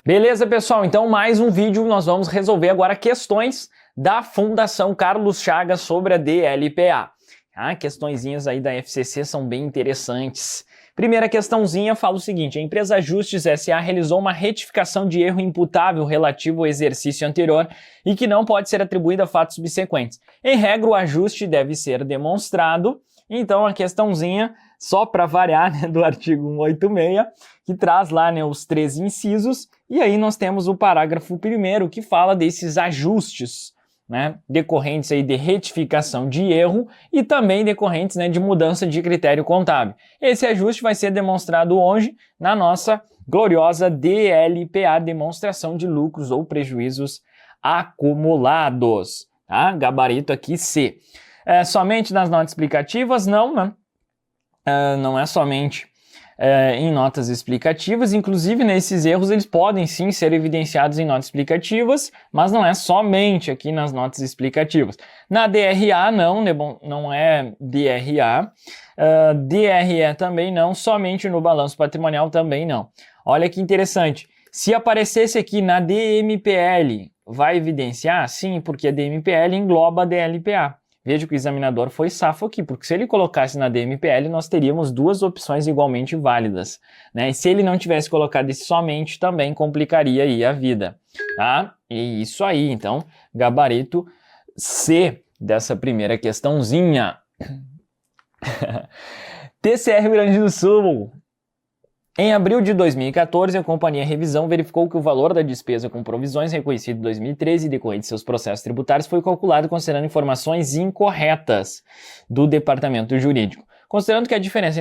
Beleza, pessoal? Então, mais um vídeo. Nós vamos resolver agora questões da Fundação Carlos Chagas sobre a DLPA. Questõezinhas aí da FCC são bem interessantes. Primeira questãozinha fala o seguinte: a empresa Ajustes S.A. realizou uma retificação de erro imputável relativo ao exercício anterior e que não pode ser atribuída a fatos subsequentes. Em regra, o ajuste deve ser demonstrado. Então, a questãozinha, só para variar, né, do artigo 186, que traz lá, né, os 3 incisos, e aí nós temos o parágrafo 1º que fala desses ajustes, né, decorrentes aí de retificação de erro e também decorrentes, né, de mudança de critério contábil. Esse ajuste vai ser demonstrado hoje na nossa gloriosa DLPA, demonstração de lucros ou prejuízos acumulados, tá? Gabarito aqui C. Somente nas notas explicativas? Não, né? Não é somente em notas explicativas, inclusive nesses erros eles podem sim ser evidenciados em notas explicativas, mas não é somente aqui nas notas explicativas. Na DRA não é DRA, DRE também não, somente no balanço patrimonial também não. Olha que interessante, se aparecesse aqui na DMPL, vai evidenciar? Sim, porque a DMPL engloba a DLPA. Veja que o examinador foi safo aqui, porque se ele colocasse na DMPL, nós teríamos 2 opções igualmente válidas, né? E se ele não tivesse colocado esse somente, também complicaria aí a vida, tá? E isso aí, então, gabarito C dessa primeira questãozinha. TCE Rio Grande do Sul. Em abril de 2014, a Companhia Revisão verificou que o valor da despesa com provisões reconhecido em 2013 e decorrente de seus processos tributários foi calculado considerando informações incorretas do Departamento Jurídico. Considerando que a diferença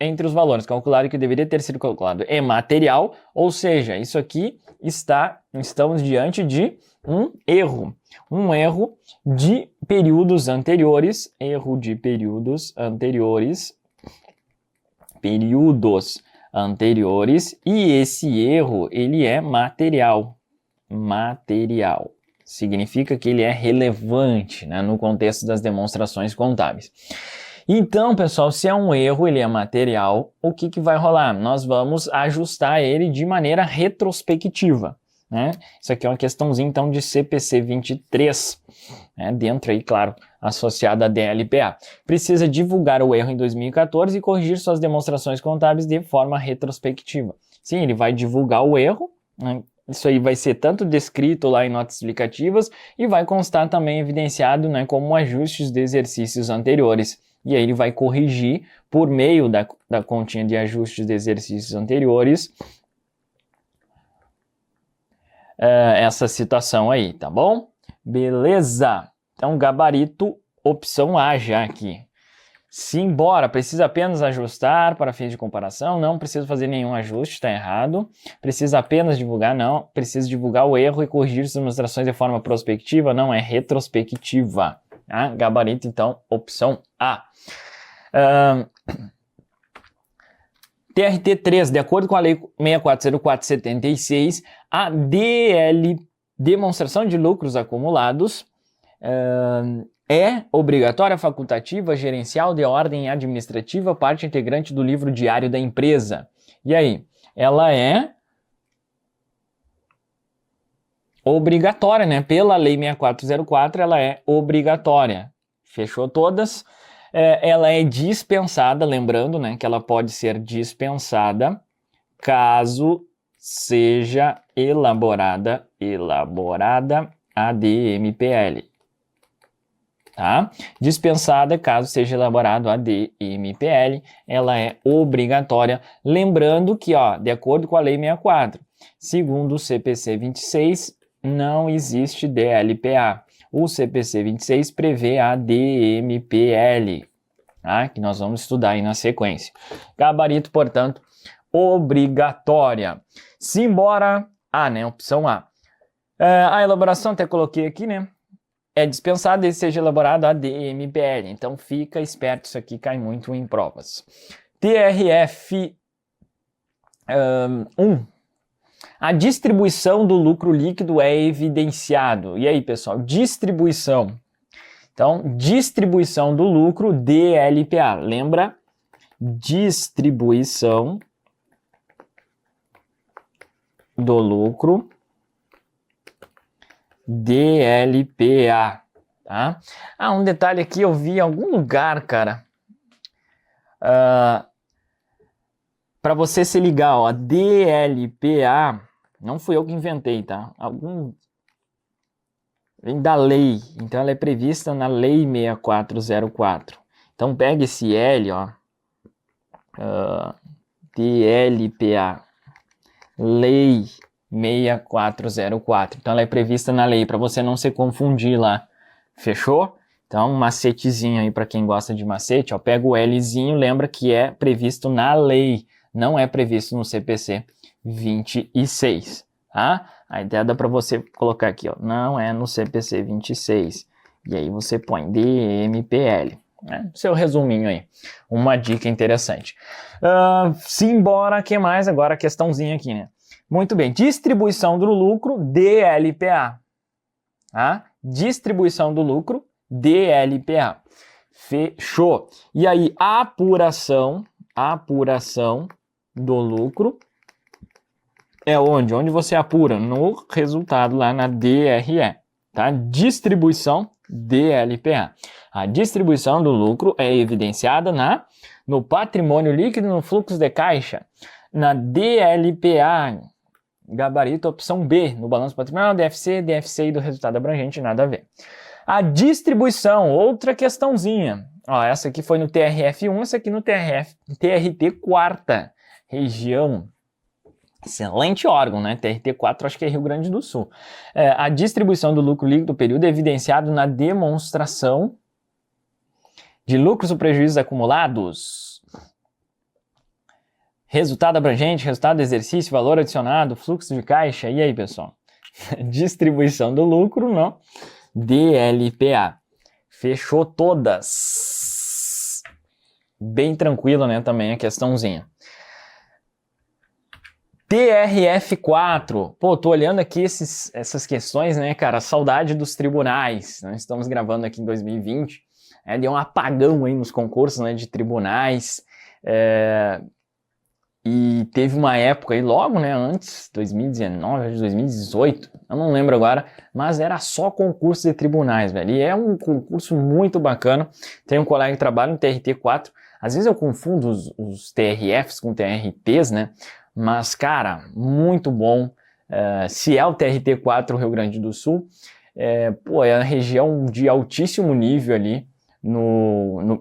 entre os valores calculados e que deveria ter sido calculado é material, ou seja, isso aqui estamos diante de um erro de períodos anteriores, e esse erro ele é material. Significa que ele é relevante, né, no contexto das demonstrações contábeis. Então, pessoal, se é um erro, ele é material, o que vai rolar? Nós vamos ajustar ele de maneira retrospectiva, né? Isso aqui é uma questãozinha, então, de CPC 23, né? Dentro aí, claro, associada à DLPA. Precisa divulgar o erro em 2014 e corrigir suas demonstrações contábeis de forma retrospectiva. Sim, ele vai divulgar o erro, né? Isso aí vai ser tanto descrito lá em notas explicativas e vai constar também evidenciado, né, como ajustes de exercícios anteriores. E aí ele vai corrigir por meio da continha de ajustes de exercícios anteriores essa situação aí, tá bom? Beleza! Então, gabarito, opção A já aqui. Simbora, precisa apenas ajustar para fins de comparação, não precisa fazer nenhum ajuste, está errado. Precisa apenas divulgar, não. Precisa divulgar o erro e corrigir suas demonstrações de forma prospectiva, não, é retrospectiva. Tá? Gabarito, então, opção A. TRT 3, de acordo com a Lei 6404/76, a demonstração de lucros acumulados é obrigatória, facultativa, gerencial, de ordem administrativa, parte integrante do livro diário da empresa. E aí? Ela é obrigatória, né? Pela Lei 6404, ela é obrigatória. Fechou todas? Ela é dispensada, lembrando, né, que ela pode ser dispensada caso seja elaborada a DMPL. Tá? Dispensada caso seja elaborado a DMPL, ela é obrigatória. Lembrando que, ó, de acordo com a Lei 64, segundo o CPC 26, não existe DLPA. O CPC 26 prevê a DMPL, tá? Que nós vamos estudar aí na sequência. Gabarito, portanto, obrigatória. Simbora A, né? Opção A. A elaboração, até coloquei aqui, né? É dispensado desde seja elaborado a DMPL. Então, fica esperto, isso aqui cai muito em provas. TRF 1. A distribuição do lucro líquido é evidenciado. E aí, pessoal, distribuição. Então, distribuição do lucro, DLPA. Lembra? Distribuição do lucro DLPA, tá? Um detalhe aqui, eu vi em algum lugar, cara, para você se ligar, ó, DLPA, não fui eu que inventei, tá? Vem da lei, então ela é prevista na Lei 6404. Então pega esse L, ó, DLPA, Lei 6404. Então ela é prevista na lei, para você não se confundir lá. Fechou? Então, um macetezinho aí para quem gosta de macete, ó, pega o Lzinho, lembra que é previsto na lei, não é previsto no CPC 26, tá? A ideia dá para você colocar aqui, ó, não é no CPC 26. E aí você põe DMPL. Né? Seu resuminho aí. Uma dica interessante. Simbora, que mais? Agora a questãozinha aqui, né? Muito bem. Distribuição do lucro, DLPA. Tá? Distribuição do lucro, DLPA. Fechou. E aí, apuração do lucro é onde? Onde você apura? No resultado lá na DRE. Tá? Distribuição DLPA. A distribuição do lucro é evidenciada no patrimônio líquido, no fluxo de caixa, na DLPA, gabarito opção B, no balanço patrimonial, DFC do resultado abrangente, nada a ver. A distribuição, outra questãozinha. Ó, essa aqui foi no TRF1, essa aqui no TRT quarta região. Excelente órgão, né? TRT4, acho que é Rio Grande do Sul. A distribuição do lucro líquido do período é evidenciado na demonstração de lucros ou prejuízos acumulados. Resultado abrangente, resultado do exercício, valor adicionado, fluxo de caixa. E aí, pessoal? Distribuição do lucro, não? DLPA. Fechou todas. Bem tranquilo, né? Também a questãozinha. TRF4. Pô, tô olhando aqui essas questões, né, cara? Saudade dos tribunais. Nós estamos gravando aqui em 2020. Deu um apagão aí nos concursos, né, de tribunais. E teve uma época aí, logo, né, antes, 2019, 2018, eu não lembro agora, mas era só concurso de tribunais, velho. E é um concurso muito bacana. Tem um colega que trabalha no TRT4. Às vezes eu confundo os TRFs com TRTs, né? Mas, cara, muito bom. Se é o TRT4 Rio Grande do Sul, é a região de altíssimo nível ali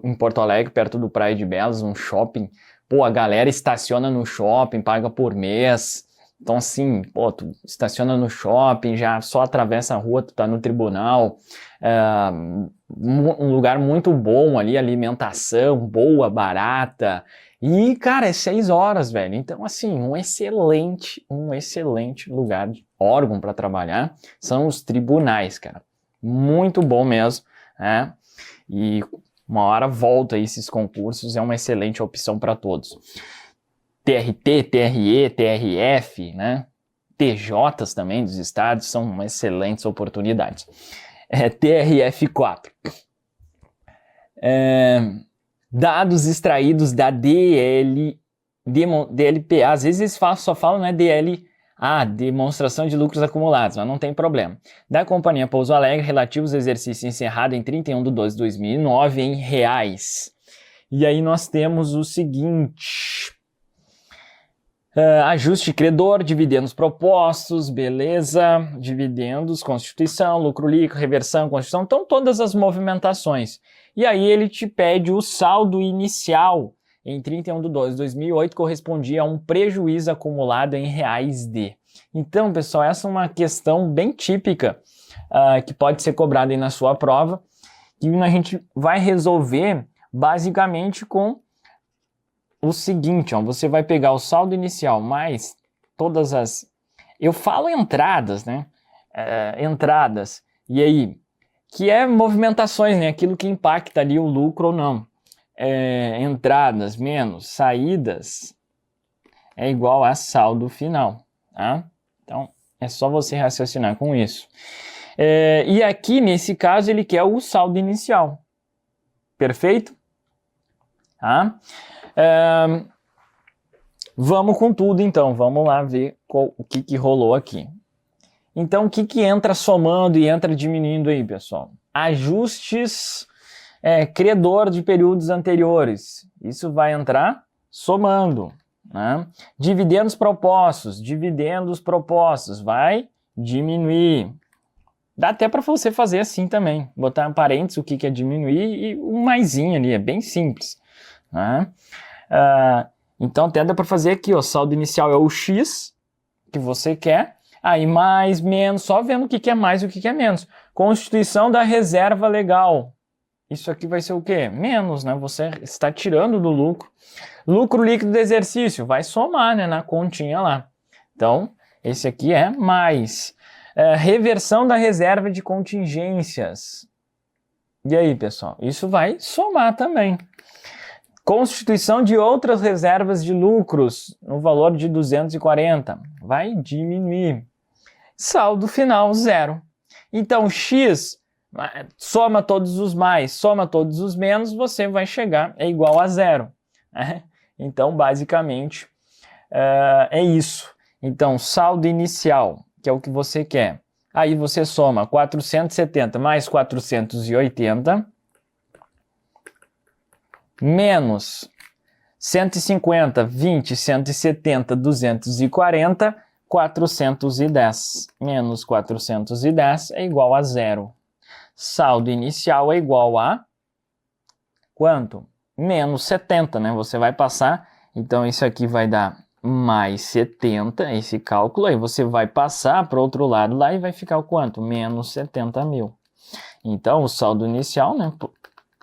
em Porto Alegre, perto do Praia de Belas, um shopping. Pô, a galera estaciona no shopping, paga por mês. Então, assim, pô, tu estaciona no shopping, já só atravessa a rua, tu tá no tribunal. Um lugar muito bom ali, alimentação boa, barata. E, cara, é 6 horas, velho. Então, assim, um excelente lugar, órgão para trabalhar são os tribunais, cara. Muito bom mesmo, né? E uma hora volta aí esses concursos, é uma excelente opção para todos. TRT, TRE, TRF, né? TJs também dos estados são excelentes oportunidades. TRF4. Dados extraídos da DLPA, às vezes eles só falam, né, demonstração de lucros acumulados, mas não tem problema. Da Companhia Pouso Alegre, relativos ao exercício encerrado em 31/12/2009 em reais. E aí nós temos o seguinte: ajuste credor, dividendos propostos, beleza, dividendos, constituição, lucro líquido, reversão, constituição, então todas as movimentações. E aí ele te pede o saldo inicial em 31/12/2008, correspondia a um prejuízo acumulado em reais de. Então, pessoal, essa é uma questão bem típica que pode ser cobrada aí na sua prova, que a gente vai resolver basicamente com o seguinte, ó, você vai pegar o saldo inicial mais todas as... Eu falo entradas, né? Entradas. E aí, que é movimentações, né? Aquilo que impacta ali o lucro ou não. Entradas menos saídas é igual a saldo final, tá? Então, é só você raciocinar com isso. E aqui, nesse caso, ele quer o saldo inicial. Perfeito? Tá? Vamos com tudo, então. Vamos lá ver o que rolou aqui. Então, o que entra somando e entra diminuindo aí, pessoal? Ajustes credor de períodos anteriores. Isso vai entrar somando, né? Dividendos propostos vai diminuir. Dá até para você fazer assim também, botar parênteses o que é diminuir e um maisinho ali, é bem simples, né? Então até dá para fazer aqui, ó, saldo inicial é o X que você quer, aí mais, menos, só vendo o que é mais e o que é menos. Constituição da reserva legal. Isso aqui vai ser o quê? Menos, né? Você está tirando do lucro. Lucro líquido do exercício, vai somar, né, na continha lá. Então, esse aqui é mais. Reversão da reserva de contingências. E aí, pessoal? Isso vai somar também. Constituição de outras reservas de lucros no valor de 240. Vai diminuir. Saldo final, 0. Então, X, soma todos os mais, soma todos os menos, você vai chegar, é igual a 0. Né? Então, basicamente, é isso. Então, saldo inicial, que é o que você quer. Aí você soma 470 mais 480, menos 150, 20, 170, 240, 410. Menos 410 é igual a 0. Saldo inicial é igual a quanto? Menos 70, né? Você vai passar, então isso aqui vai dar mais 70, esse cálculo, aí você vai passar para o outro lado lá e vai ficar o quanto? Menos 70 mil. Então, o saldo inicial, né?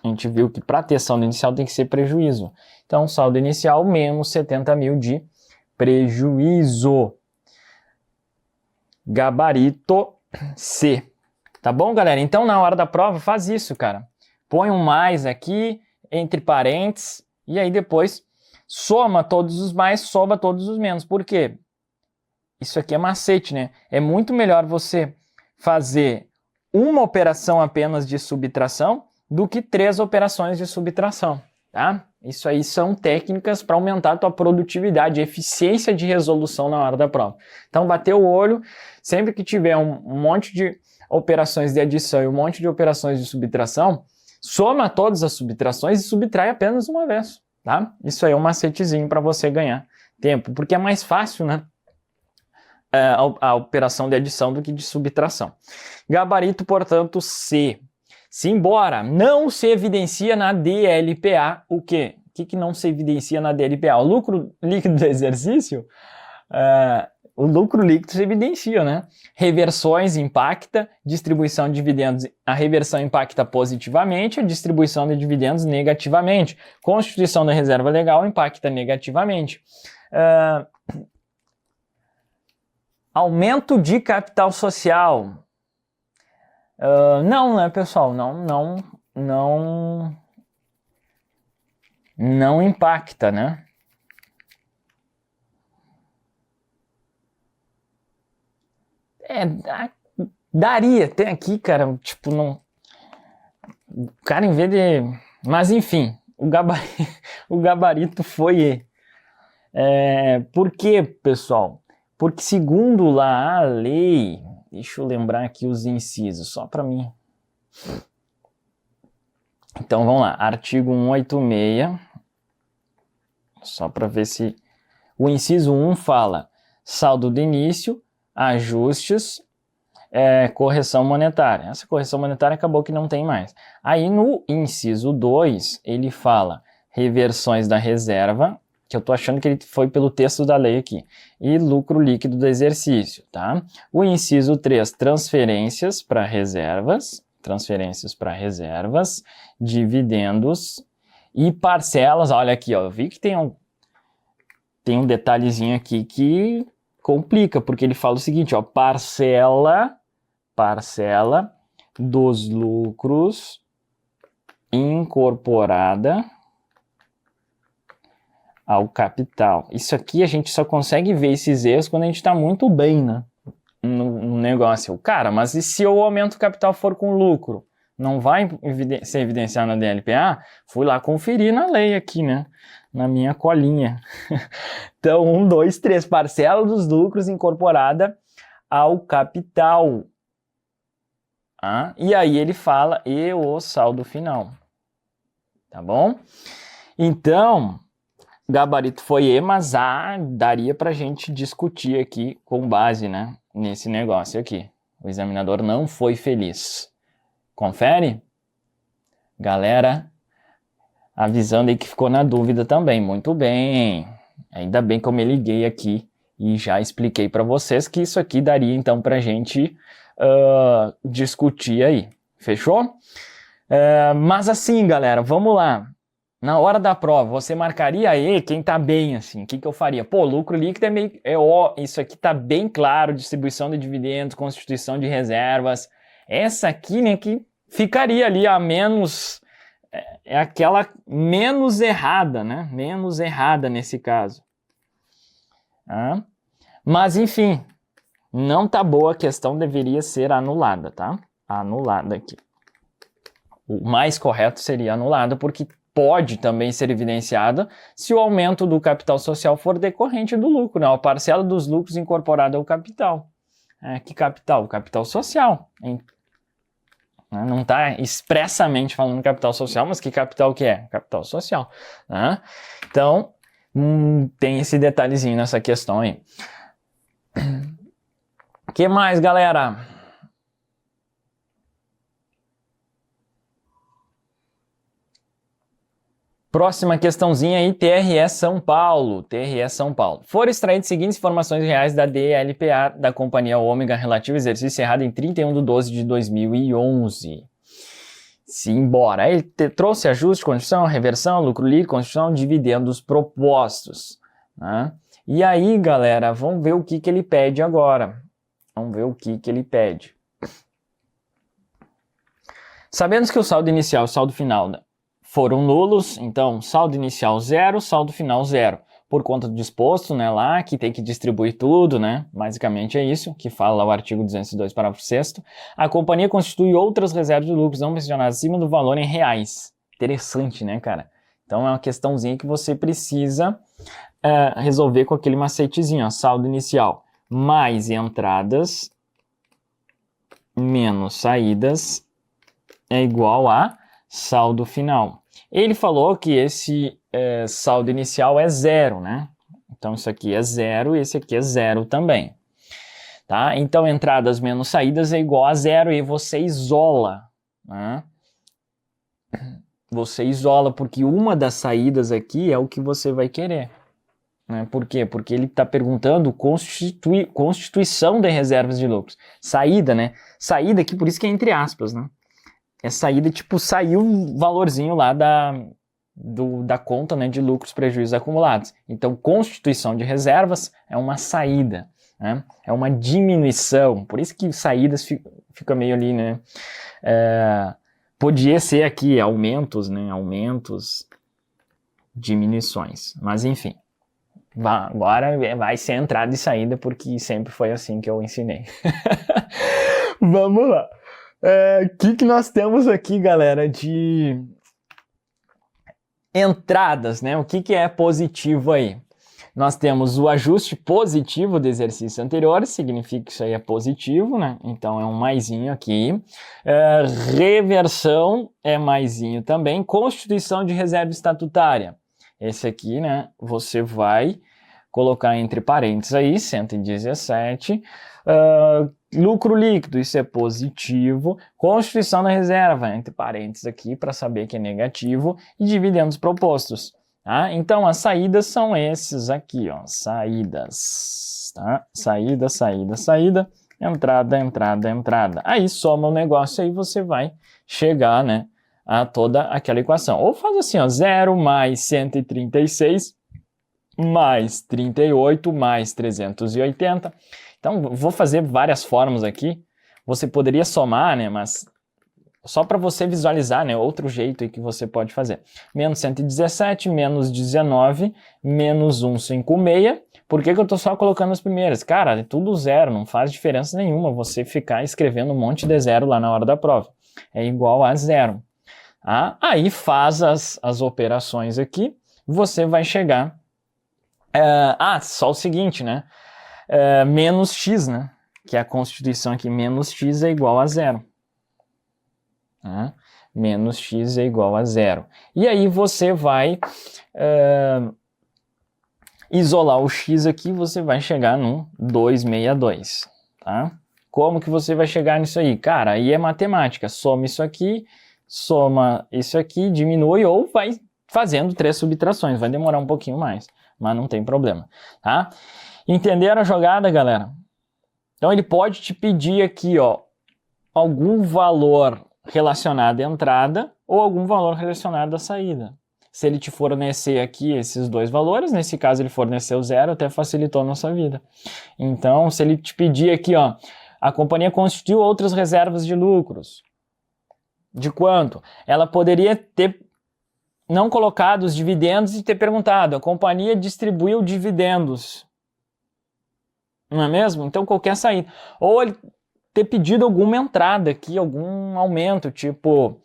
A gente viu que para ter saldo inicial tem que ser prejuízo. Então, saldo inicial, menos 70 mil de prejuízo. Gabarito C. Tá bom, galera? Então, na hora da prova, faz isso, cara. Põe um mais aqui, entre parênteses, e aí depois soma todos os mais, soma todos os menos. Por quê? Isso aqui é macete, né? É muito melhor você fazer uma operação apenas de subtração do que 3 operações de subtração, tá? Isso aí são técnicas para aumentar a tua produtividade, eficiência de resolução na hora da prova. Então, bater o olho, sempre que tiver um monte de operações de adição e um monte de operações de subtração, soma todas as subtrações e subtrai apenas uma vez, tá? Isso aí é um macetezinho para você ganhar tempo, porque é mais fácil, né? A operação de adição do que de subtração. Gabarito, portanto, C. Simbora, não se evidencia na DLPA o quê? O que não se evidencia na DLPA? O lucro líquido do exercício? O lucro líquido se evidencia, né? Reversões impacta, distribuição de dividendos, a reversão impacta positivamente, a distribuição de dividendos negativamente. Constituição da reserva legal impacta negativamente. Aumento de capital social. Não, né, pessoal? Não impacta, né? Daria, tem aqui, cara, tipo, não... O cara, em vez de... Mas, enfim, o gabarito foi... Por quê, pessoal? Porque, segundo lá a lei... Deixa eu lembrar aqui os incisos, só para mim. Então, vamos lá. Artigo 186. Só para ver se... O inciso 1 fala saldo de início, ajustes, correção monetária. Essa correção monetária acabou que não tem mais. Aí, no inciso 2, ele fala reversões da reserva, que eu tô achando que ele foi pelo texto da lei aqui, e lucro líquido do exercício, tá? O inciso 3, transferências para reservas, dividendos e parcelas. Olha aqui, ó, eu vi que tem um detalhezinho aqui que complica, porque ele fala o seguinte, ó, parcela dos lucros incorporada ao capital. Isso aqui a gente só consegue ver esses erros quando a gente está muito bem, né? No negócio. Cara, mas e se o aumento do capital for com lucro? Não vai ser evidenciado na DLPA? Fui lá conferir na lei aqui, né? Na minha colinha. Então, 1, 2, 3, parcela dos lucros incorporada ao capital. Ah, e aí ele fala e o saldo final. Tá bom? Então, gabarito foi E, mas A daria pra gente discutir aqui com base, né, nesse negócio aqui. O examinador não foi feliz. Confere? Galera, avisando aí que ficou na dúvida também. Muito bem. Ainda bem que eu me liguei aqui e já expliquei para vocês que isso aqui daria então pra gente discutir aí. Fechou? Mas assim, galera, vamos lá. Na hora da prova, você marcaria aí quem tá bem, assim. O que eu faria? Pô, lucro líquido é meio... isso aqui tá bem claro, distribuição de dividendos, constituição de reservas. Essa aqui, né, que ficaria ali a menos... É aquela menos errada, né? Menos errada nesse caso. Mas, enfim, não tá boa, a questão deveria ser anulada, tá? Anulada aqui. O mais correto seria anulada, porque pode também ser evidenciada se o aumento do capital social for decorrente do lucro, né? A parcela dos lucros incorporada ao capital. Que capital? Capital social. Não está expressamente falando capital social, mas que capital que é? Capital social. Né? Então, tem esse detalhezinho nessa questão aí. O que mais, galera? Próxima questãozinha aí, TRE São Paulo. TRE São Paulo. Foram extraídas as seguintes informações reais da DLPA da Companhia Ômega relativo ao exercício encerrado em 31/12/2011. Simbora. Ele trouxe ajuste, constituição, reversão, lucro líquido, constituição, dividendos propostos. Né? E aí, galera, vamos ver o que ele pede agora. Vamos ver o que ele pede. Sabemos que o saldo inicial e o saldo final, né, foram nulos, então saldo inicial 0, saldo final 0. Por conta do disposto, né, lá, que tem que distribuir tudo, né, basicamente é isso, que fala lá o artigo 202, parágrafo 6º, a companhia constitui outras reservas de lucros não mencionadas acima do valor em reais. Interessante, né, cara? Então é uma questãozinha que você precisa resolver com aquele macetezinho, ó, saldo inicial mais entradas menos saídas é igual a saldo final. Ele falou que esse saldo inicial é 0, né? Então isso aqui é 0 e esse aqui é 0 também. Tá? Então entradas menos saídas é igual a 0 e você isola. Né? Você isola porque uma das saídas aqui é o que você vai querer. Né? Por quê? Porque ele está perguntando constituição de reservas de lucros. Saída, né? Saída aqui, por isso que é entre aspas, né? É saída, tipo, saiu um valorzinho lá da conta, né, de lucros, prejuízos acumulados. Então, constituição de reservas é uma saída, né? É uma diminuição. Por isso que saídas fica meio ali, né? Podia ser aqui aumentos, né? Aumentos, diminuições. Mas, enfim. Agora vai ser entrada e saída, porque sempre foi assim que eu ensinei. Vamos lá. Que nós temos aqui, galera, de entradas, né? O que é positivo aí? Nós temos o ajuste positivo do exercício anterior, significa que isso aí é positivo, né? Então é um maisinho aqui. Reversão é maisinho também. Constituição de reserva estatutária. Esse aqui, né? Você vai colocar entre parênteses aí, 117. Lucro líquido, isso é positivo. Constituição da reserva, entre parênteses aqui, para saber que é negativo. E dividendos propostos. Tá? Então, as saídas são esses aqui, ó. Saídas. Tá? Saída, saída, saída. Entrada, entrada, entrada. Aí soma o negócio, aí você vai chegar, né, a toda aquela equação. Ou faz assim, ó, 0 mais 136 mais 38 mais 380. Então, vou fazer várias formas aqui. Você poderia somar, né, mas só para você visualizar, né, outro jeito aí que você pode fazer. Menos 117, menos 19, menos 156. Por que eu estou só colocando as primeiras? Cara, é tudo zero, não faz diferença nenhuma você ficar escrevendo um monte de zero lá na hora da prova. é igual a 0. Tá? Aí faz as operações aqui, você vai chegar... só o seguinte, né? Menos x, né? Que é a constituição aqui, menos x é igual a 0. Tá? Menos x é igual a 0. E aí você vai isolar o x aqui, você vai chegar no 262, tá? Como que você vai chegar nisso aí? Cara, aí é matemática, soma isso aqui, diminui ou vai fazendo 3 subtrações, vai demorar um pouquinho mais, mas não tem problema, tá? Entenderam a jogada, galera? Então ele pode te pedir aqui, ó, algum valor relacionado à entrada ou algum valor relacionado à saída. Se ele te fornecer aqui esses dois valores, nesse caso ele forneceu 0, até facilitou a nossa vida. Então, se ele te pedir aqui, ó, a companhia constituiu outras reservas de lucros. De quanto? Ela poderia ter não colocado os dividendos e ter perguntado, a companhia distribuiu dividendos. Não é mesmo? Então, qualquer saída. Ou ele ter pedido alguma entrada aqui, algum aumento, tipo...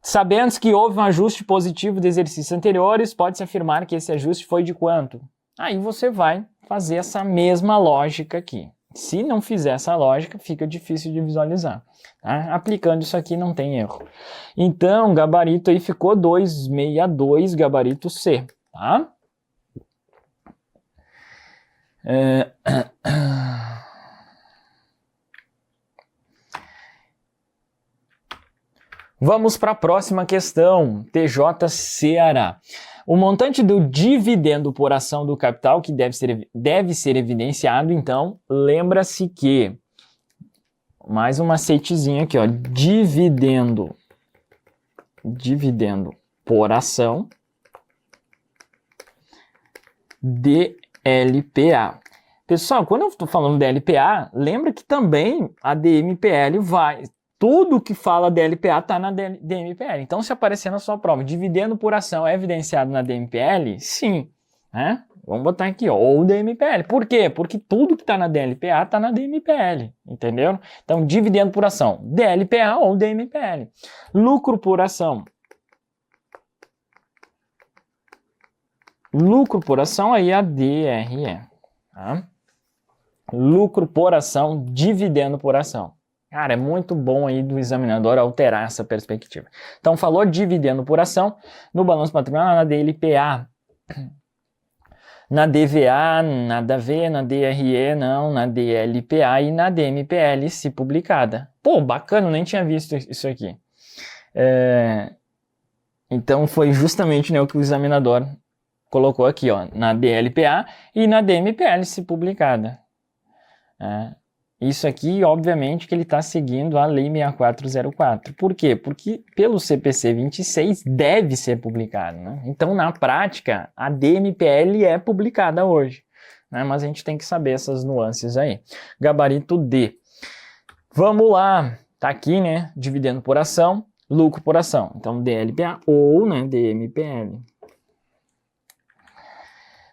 Sabendo que houve um ajuste positivo de exercícios anteriores, pode-se afirmar que esse ajuste foi de quanto? Aí você vai fazer essa mesma lógica aqui. Se não fizer essa lógica, fica difícil de visualizar. Tá? Aplicando isso aqui não tem erro. Então, gabarito aí ficou 262, gabarito C. Tá? Vamos para a próxima questão, TJ Ceará. O montante do dividendo por ação do capital que deve ser evidenciado, então, lembra-se que, mais um macetezinho aqui, ó, dividendo por ação, DLPA. Pessoal, quando eu estou falando DLPA, lembra que também a DMPL vai... Tudo que fala DLPA está na DMPL. Então, se aparecer na sua prova, dividendo por ação é evidenciado na DMPL? Sim. Né? Vamos botar aqui, ó, ou DMPL. Por quê? Porque tudo que está na DLPA está na DMPL. Entendeu? Então, dividendo por ação, DLPA ou DMPL. Lucro por ação. Lucro por ação, aí a DRE. Tá? Lucro por ação, dividendo por ação. Cara, é muito bom aí do examinador alterar essa perspectiva. Então, falou dividendo por ação no balanço patrimonial, na DLPA. Na DVA, nada a ver, na DRE, não, na DLPA e na DMPL, se publicada. Pô, bacana, nem tinha visto isso aqui. Então, foi justamente, né, o que o examinador colocou aqui, ó, na DLPA e na DMPL, se publicada. Isso aqui, obviamente, que ele está seguindo a Lei 6404. Por quê? Porque pelo CPC 26 deve ser publicado, né? Então, na prática, a DMPL é publicada hoje, né? Mas a gente tem que saber essas nuances aí. Gabarito D. Vamos lá. Tá aqui, né? Dividendo por ação, lucro por ação. Então, DLPA ou, né, DMPL.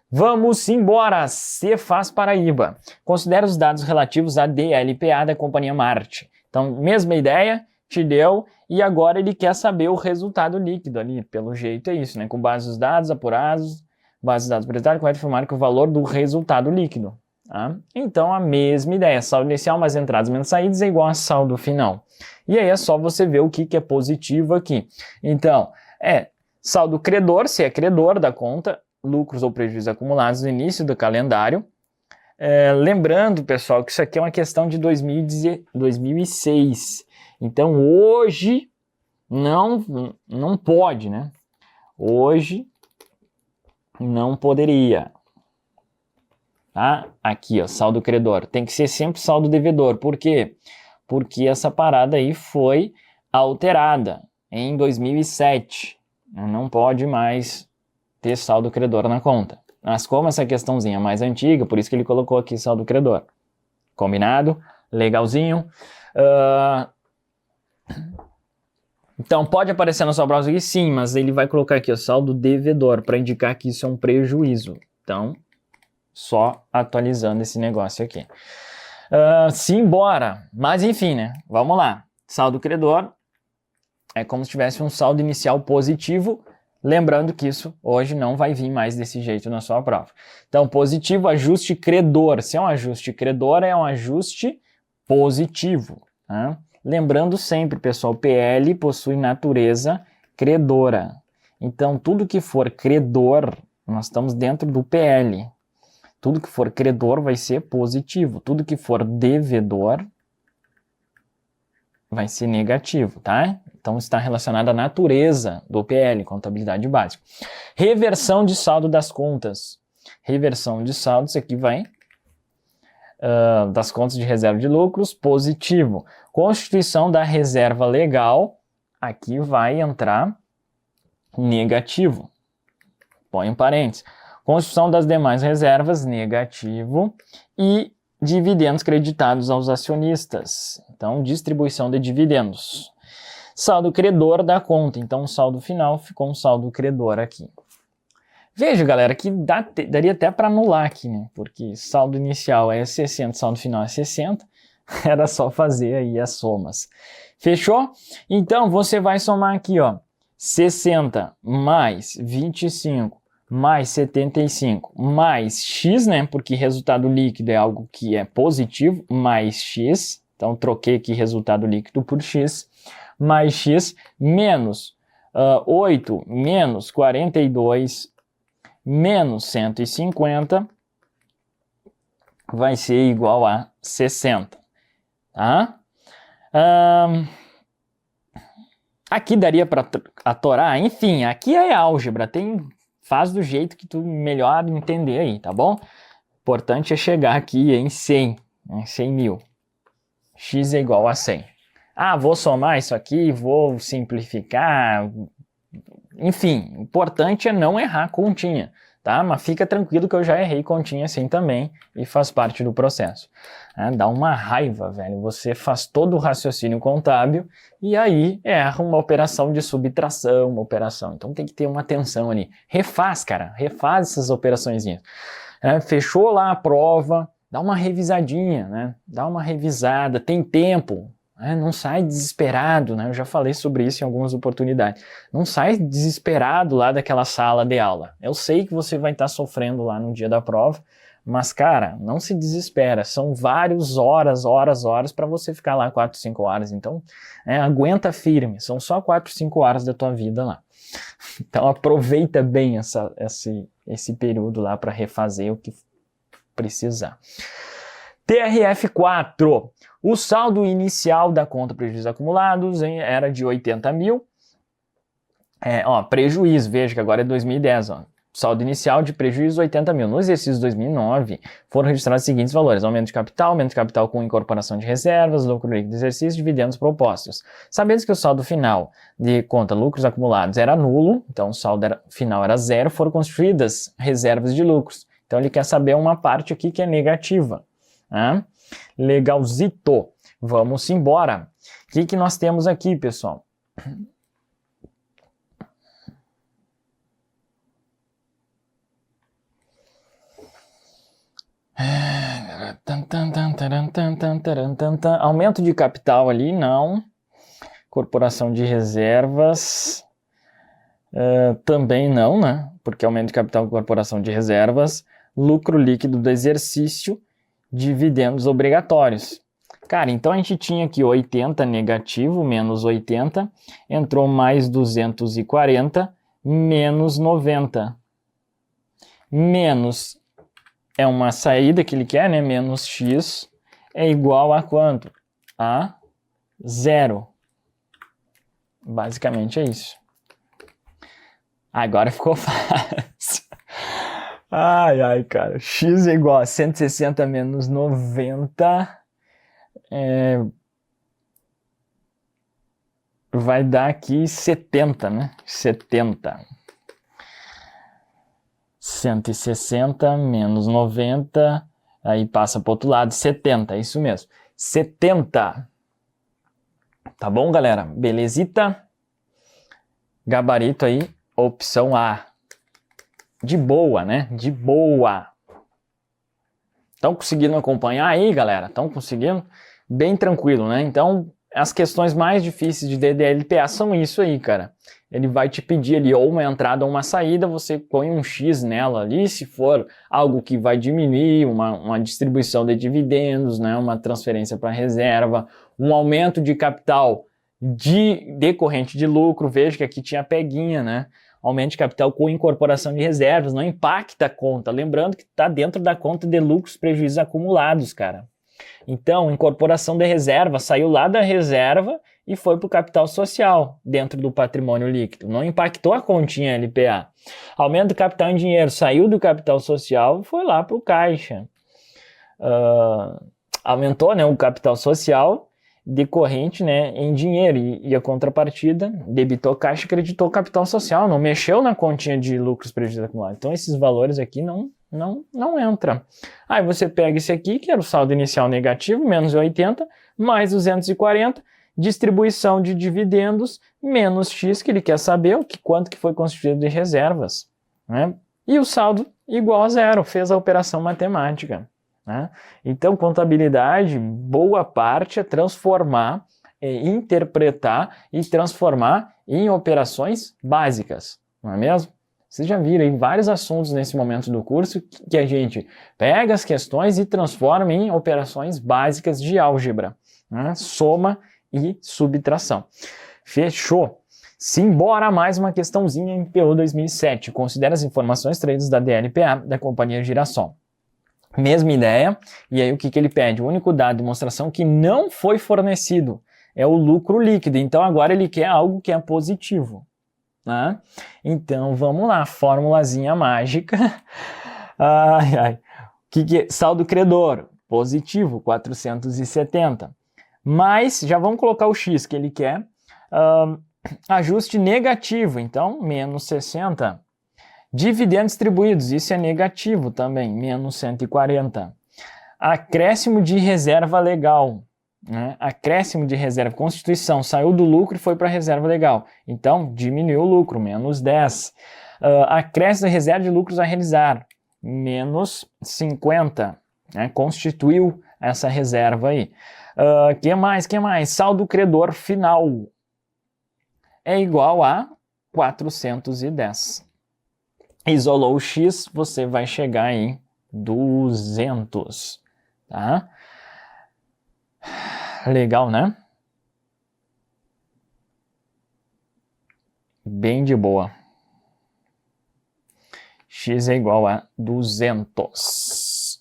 Vamos embora, Cefaz Paraíba. Considera os dados relativos à DLPA da Companhia Marte. Então, mesma ideia, te deu, e agora ele quer saber o resultado líquido ali. Pelo jeito é isso, né? Com base nos dados apurados, base de dados prioritários, vai afirmar que o valor do resultado líquido. Tá? Então, a mesma ideia, saldo inicial mais entradas menos saídas é igual a saldo final. E aí é só você ver o que é positivo aqui. Então, saldo credor, se é credor da conta, lucros ou prejuízos acumulados no início do calendário. Lembrando, pessoal, que isso aqui é uma questão de 2006. Então, hoje não pode, né? Hoje não poderia. Tá? Aqui, ó, saldo credor. Tem que ser sempre saldo devedor. Por quê? Porque essa parada aí foi alterada em 2007. Não pode mais ter saldo credor na conta. Mas como essa questãozinha é mais antiga, por isso que ele colocou aqui saldo credor. Combinado? Legalzinho. Então, pode aparecer na sua prova aqui? Sim, mas ele vai colocar aqui o saldo devedor, para indicar que isso é um prejuízo. Então, só atualizando esse negócio aqui. Simbora! Mas enfim, né? Vamos lá. saldo credor é como se tivesse um saldo inicial positivo, lembrando que isso hoje não vai vir mais desse jeito na sua prova. Então, positivo, ajuste credor. Se é um ajuste credor, é um ajuste positivo. Tá? Lembrando sempre, pessoal, PL possui natureza credora. Então, tudo que for credor, nós estamos dentro do PL. Tudo que for credor vai ser positivo. Tudo que for devedor vai ser negativo, tá? Então, está relacionado à natureza do PL, contabilidade básica. Reversão de saldo das contas. Reversão de saldo, isso aqui vai das contas de reserva de lucros, positivo. Constituição da reserva legal, aqui vai entrar negativo. Põe em parênteses. Constituição das demais reservas, negativo. E dividendos creditados aos acionistas. Então, distribuição de dividendos. Saldo credor da conta. Então, o saldo final ficou um saldo credor aqui. Veja, galera, que daria até para anular aqui, né? Porque saldo inicial é 60, saldo final é 60. Era só fazer aí as somas. Fechou? Então, você vai somar aqui, ó. 60 mais 25 mais 75 mais x, né? Porque resultado líquido é algo que é positivo, mais x. Então, troquei aqui resultado líquido por x. Mais x menos 8 menos 42 menos 150 vai ser igual a 60. Tá? Aqui daria para atorar, enfim, aqui é álgebra, faz do jeito que tu melhor entender aí, tá bom? Importante é chegar aqui em 100, em 100 mil. X é igual a 100. Ah, vou somar isso aqui, vou simplificar. Enfim, importante é não errar continha, tá? Mas fica tranquilo que eu já errei continha assim também e faz parte do processo. Dá uma raiva, velho. Você faz todo o raciocínio contábil e aí erra uma operação de subtração, uma operação. Então tem que ter uma atenção ali. Refaz, cara. Refaz essas operaçõezinhas. Fechou lá a prova, dá uma revisadinha, né? Dá uma revisada, tem tempo. Não sai desesperado, né? Eu já falei sobre isso em algumas oportunidades. Não sai desesperado lá daquela sala de aula. Eu sei que você vai estar sofrendo lá no dia da prova, mas, cara, não se desespera. São várias horas para você ficar lá 4, 5 horas. Então, aguenta firme. São só 4, 5 horas da tua vida lá. Então, aproveita bem esse período lá para refazer o que precisar. TRF4. O saldo inicial da conta prejuízos acumulados era de 80 mil. Prejuízo, veja que agora é 2010. Saldo inicial de prejuízo 80 mil. No exercício 2009, foram registrados os seguintes valores: aumento de capital com incorporação de reservas, lucro líquido do exercício, dividendos propostos. Sabendo que o saldo final de conta lucros acumulados era nulo, então o saldo final era zero, foram constituídas reservas de lucros. Então ele quer saber uma parte aqui que é negativa. Legalzito. Vamos embora. O que nós temos aqui, pessoal? Aumento de capital ali, não. Corporação de reservas, também não, né? Porque aumento de capital com corporação de reservas. Lucro líquido do exercício, dividendos obrigatórios. Cara, então a gente tinha aqui 80 negativo, menos 80, entrou mais 240, menos 90. Menos é uma saída que ele quer, né? Menos x é igual a quanto? A 0. Basicamente é isso. Agora ficou fácil. Ai, cara. X é igual a 160 menos 90. Vai dar aqui 70, né? 70. 160 menos 90, aí passa para o outro lado, 70, é isso mesmo. 70. Tá bom, galera? Belezita? Gabarito aí, opção A. De boa, né? De boa. Estão conseguindo acompanhar aí, galera? Estão conseguindo? Bem tranquilo, né? Então, as questões mais difíceis de DDLPA são isso aí, cara. Ele vai te pedir ali ou uma entrada ou uma saída, você põe um X nela ali, se for algo que vai diminuir, uma distribuição de dividendos, né, uma transferência para reserva, um aumento de capital decorrente de lucro. Veja que aqui tinha a peguinha, né? Aumento de capital com incorporação de reservas, não impacta a conta. Lembrando que está dentro da conta de lucros, prejuízos acumulados, cara. Então, incorporação de reserva saiu lá da reserva e foi para o capital social, dentro do patrimônio líquido. Não impactou a continha LPA. Aumento do capital em dinheiro saiu do capital social e foi lá para o caixa. Aumentou, né, o capital social decorrente, né, em dinheiro, e a contrapartida debitou caixa, creditou capital social, não mexeu na continha de lucros, prejuízos acumulados. Então esses valores aqui não entram. Aí você pega esse aqui, que era o saldo inicial negativo, menos 80, mais 240, distribuição de dividendos, menos X, que ele quer saber quanto que foi constituído de reservas, né? E o saldo igual a zero, fez a operação matemática. Né? Então, contabilidade, boa parte é transformar, interpretar e transformar em operações básicas, não é mesmo? Vocês já viram aí vários assuntos nesse momento do curso que a gente pega as questões e transforma em operações básicas de álgebra, né? Soma e subtração. Fechou? Simbora mais uma questãozinha em PO 2007. Considera as informações extraídas da DLPA da companhia Girassol. Mesma ideia, e aí o que ele pede? O único dado de demonstração que não foi fornecido é o lucro líquido, então agora ele quer algo que é positivo. Né? Então vamos lá, formulazinha mágica. Saldo credor, positivo, 470. Mas, já vamos colocar o X que ele quer. Ajuste negativo, então menos 60. Dividendos distribuídos, isso é negativo também, menos 140. Acréscimo de reserva legal, né? Acréscimo de reserva, constituição, saiu do lucro e foi para a reserva legal. Então, diminuiu o lucro, menos 10. Acréscimo de reserva de lucros a realizar, menos 50. Né? Constituiu essa reserva aí. Que mais? Saldo credor final é igual a 410. Isolou o X, você vai chegar em 200, tá? Legal, né? Bem de boa. X é igual a 200.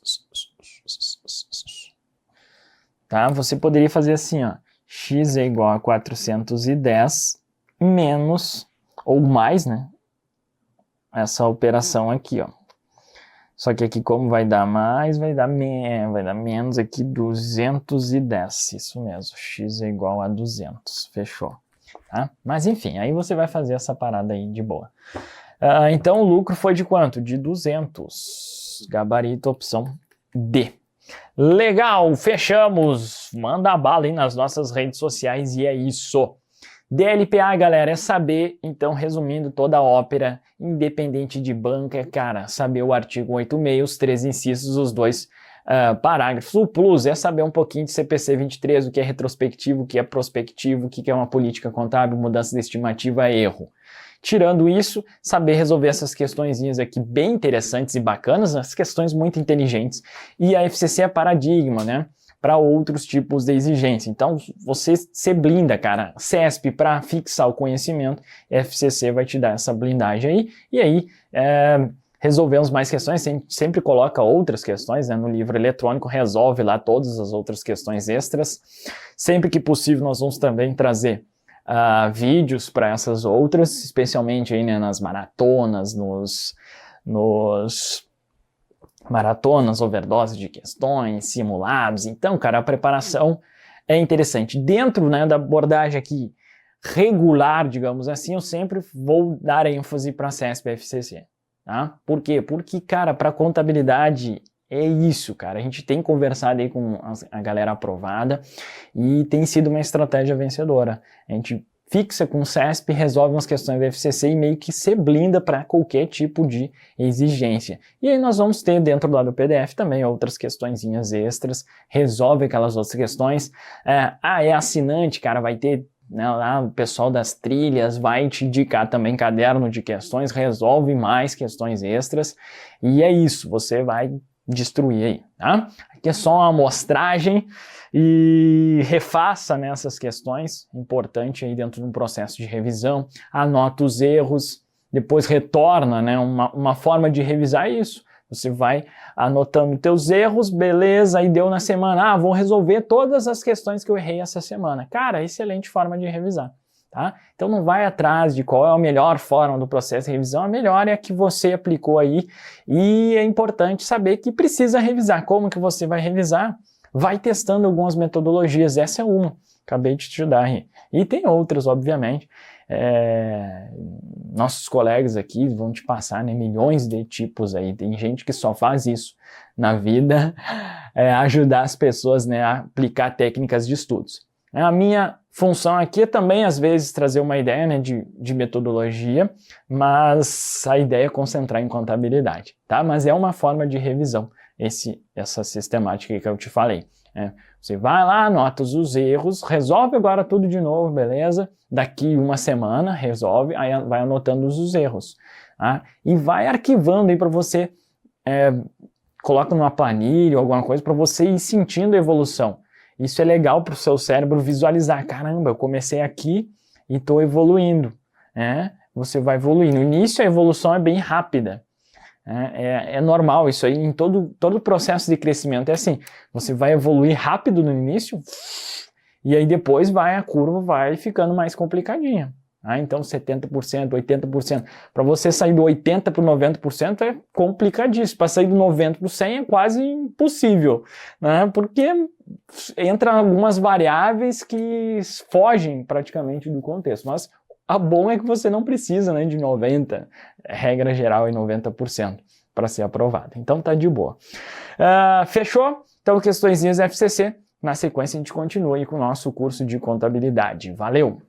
Tá? Você poderia fazer assim, ó. X é igual a 410 menos, ou mais, né? Essa operação aqui, ó. Só que aqui como vai dar mais, vai dar menos aqui 210. Isso mesmo, X é igual a 200. Fechou. Tá? Mas enfim, aí você vai fazer essa parada aí de boa. Então o lucro foi de quanto? De 200. Gabarito, opção D. Legal, fechamos. Manda bala aí nas nossas redes sociais e é isso. DLPA, galera, é saber, então, resumindo toda a ópera, independente de banca, cara, saber o artigo 86, os 3 incisos, os 2 parágrafos. O plus é saber um pouquinho de CPC 23, o que é retrospectivo, o que é prospectivo, o que é uma política contábil, mudança de estimativa, erro. Tirando isso, saber resolver essas questõezinhas aqui bem interessantes e bacanas, as questões muito inteligentes. E a FCC é paradigma, né? Para outros tipos de exigência. Então, você se blinda, cara. CESP para fixar o conhecimento, FCC vai te dar essa blindagem aí. E aí, resolvemos mais questões, sempre coloca outras questões, né? No livro eletrônico, resolve lá todas as outras questões extras. Sempre que possível, nós vamos também trazer vídeos para essas outras, especialmente aí, né, nas maratonas, nos maratonas, overdose de questões, simulados. Então, cara, a preparação é interessante. Dentro, né, da abordagem aqui regular, digamos assim, eu sempre vou dar ênfase para a CESP e FCC. Tá? Por quê? Porque, cara, para contabilidade é isso, cara. A gente tem conversado aí com a galera aprovada e tem sido uma estratégia vencedora. A gente fixa com o CESP, resolve umas questões do FCC e meio que se blinda para qualquer tipo de exigência. E aí nós vamos ter dentro lá do PDF também outras questõezinhas extras, resolve aquelas outras questões. É assinante, cara, vai ter, né, lá o pessoal das trilhas vai te indicar também caderno de questões, resolve mais questões extras, e é isso, você vai destruir aí, tá? Aqui é só uma amostragem e refaça nessas questões, importante aí dentro de um processo de revisão, anota os erros, depois retorna, né, uma forma de revisar isso. Você vai anotando teus erros, beleza, aí deu na semana, vou resolver todas as questões que eu errei essa semana. Cara, excelente forma de revisar, tá? Então não vai atrás de qual é a melhor forma do processo de revisão, a melhor é a que você aplicou aí, e é importante saber que precisa revisar. Como que você vai revisar? Vai testando algumas metodologias, essa é uma, acabei de te ajudar aí. E tem outras, obviamente. Nossos colegas aqui vão te passar, né, milhões de tipos aí, tem gente que só faz isso na vida, ajudar as pessoas, né, a aplicar técnicas de estudos. A minha função aqui é também, às vezes, trazer uma ideia, né, de metodologia, mas a ideia é concentrar em contabilidade, tá? Mas é uma forma de revisão, essa sistemática que eu te falei. Você vai lá, anota os erros, resolve agora tudo de novo, beleza? Daqui uma semana, resolve, aí vai anotando os erros. Tá? E vai arquivando aí para você, coloca numa planilha ou alguma coisa para você ir sentindo a evolução. Isso é legal para o seu cérebro visualizar. Caramba, eu comecei aqui e estou evoluindo. Você vai evoluindo. No início a evolução é bem rápida. É normal isso aí, em todo o processo de crescimento é assim, você vai evoluir rápido no início e aí depois a curva vai ficando mais complicadinha. Então 70%, 80%, para você sair do 80% para o 90% é complicadíssimo, para sair do 90% para o 100% é quase impossível, né? Porque entram algumas variáveis que fogem praticamente do contexto, mas a bom é que você não precisa, né, de 90%, regra geral é 90% para ser aprovado. Então tá de boa. Fechou? Então questõezinhas FCC. Na sequência a gente continua aí com o nosso curso de contabilidade. Valeu!